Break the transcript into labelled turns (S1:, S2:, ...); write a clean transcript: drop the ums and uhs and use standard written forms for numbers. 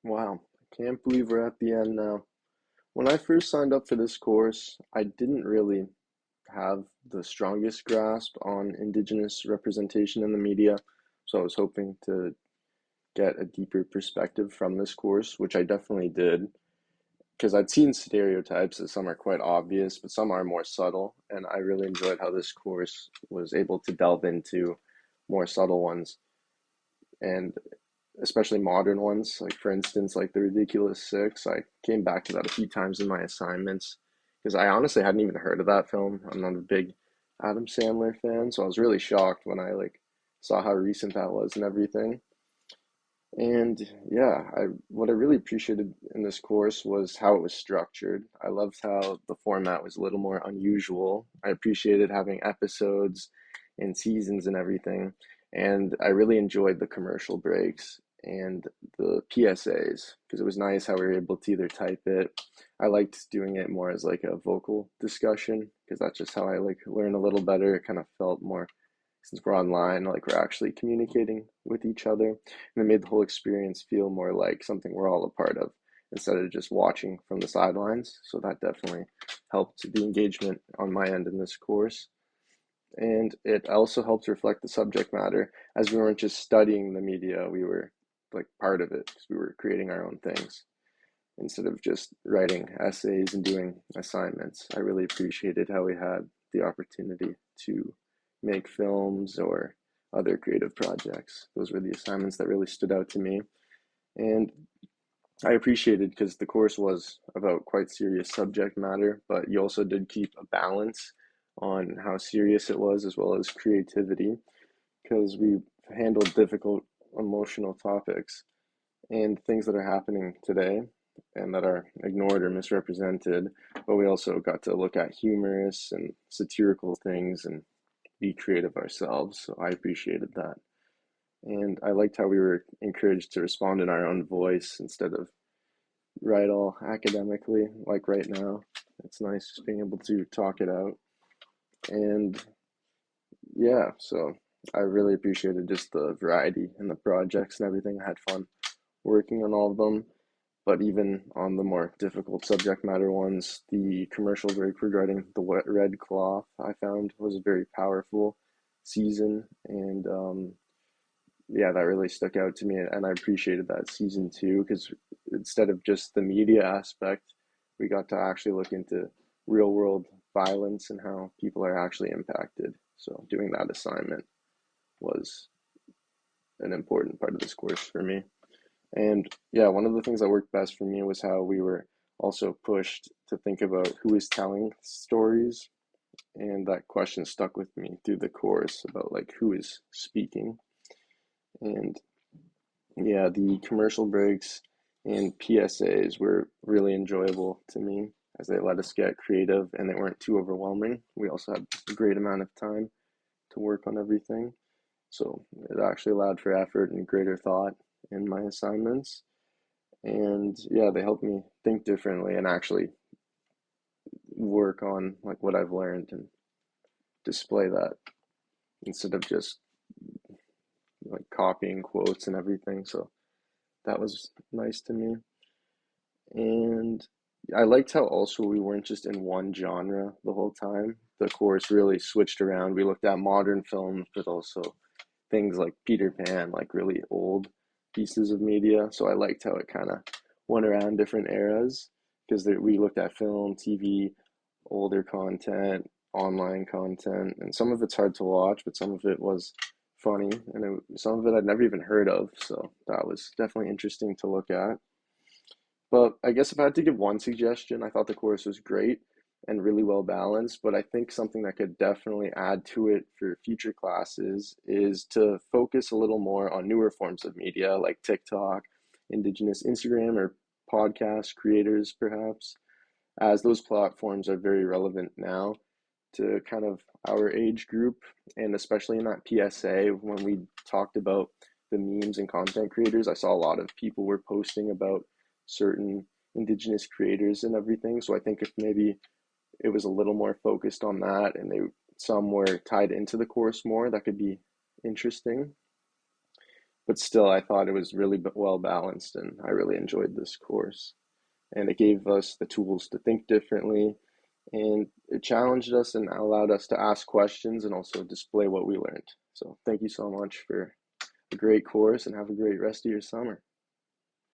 S1: Wow, I can't believe we're at the end now. When I first signed up for this course, I didn't really have the strongest grasp on Indigenous representation in the media, so I was hoping to get a deeper perspective from this course, which I definitely did, because I'd seen stereotypes that some are quite obvious, but some are more subtle, and I really enjoyed how this course was able to delve into more subtle ones. And especially modern ones. Like for instance, like The Ridiculous Six. I came back to that a few times in my assignments because I honestly hadn't even heard of that film. I'm not a big Adam Sandler fan, so I was really shocked when I like saw how recent that was and everything. And yeah, I what I really appreciated in this course was how it was structured. I loved how the format was a little more unusual. I appreciated having episodes and seasons and everything. And I really enjoyed the commercial breaks and the PSAs because it was nice how we were able to either type it. I liked doing it more as like a vocal discussion because that's just how I like learn a little better. It kind of felt more since we're online, like we're actually communicating with each other. And it made the whole experience feel more like something we're all a part of instead of just watching from the sidelines. So that definitely helped the engagement on my end in this course. And it also helped reflect the subject matter as we weren't just studying the media, we were like part of it because we were creating our own things instead of just writing essays and doing assignments. I really appreciated how we had the opportunity to make films or other creative projects. Those were the assignments that really stood out to me. And I appreciated because the course was about quite serious subject matter, but you also did keep a balance on how serious it was as well as creativity because we handled difficult emotional topics and things that are happening today and that are ignored or misrepresented. But we also got to look at humorous and satirical things and be creative ourselves. So I appreciated that. And I liked how we were encouraged to respond in our own voice instead of write all academically, like right now. It's nice just being able to talk it out. And yeah, so I really appreciated just the variety and the projects and everything. I had fun working on all of them. But even on the more difficult subject matter ones, the commercial break regarding the wet red cloth I found was a very powerful season, and yeah, that really stuck out to me, and I appreciated that season too because instead of just the media aspect, we got to actually look into real world violence and how people are actually impacted. So doing that assignment was an important part of this course for me. And yeah, one of the things that worked best for me was how we were also pushed to think about who is telling stories. And that question stuck with me through the course about like who is speaking. And yeah, the commercial breaks and PSAs were really enjoyable to me as they let us get creative and they weren't too overwhelming. We also had a great amount of time to work on everything. So it actually allowed for effort and greater thought in my assignments. And yeah, they helped me think differently and actually work on like what I've learned and display that instead of just like copying quotes and everything. So that was nice to me. And I liked how also we weren't just in one genre the whole time. The course really switched around. We looked at modern films, but also things like Peter Pan, like really old pieces of media. So I liked how it kind of went around different eras because we looked at film, TV, older content, online content, and some of it's hard to watch, but some of it was funny, and some of it I'd never even heard of. So that was definitely interesting to look at. But I guess if I had to give one suggestion, I thought the course was great and really well balanced. But I think something that could definitely add to it for future classes is to focus a little more on newer forms of media like TikTok, Indigenous Instagram, or podcast creators, perhaps, as those platforms are very relevant now to kind of our age group. And especially in that PSA, when we talked about the memes and content creators, I saw a lot of people were posting about certain indigenous creators and everything. So I think if maybe it was a little more focused on that and some were tied into the course more, that could be interesting. but still, I thought it was really well balanced, and I really enjoyed this course. And it gave us the tools to think differently, and it challenged us and allowed us to ask questions and also display what we learned. So, thank you so much for a great course, and have a great rest of your summer.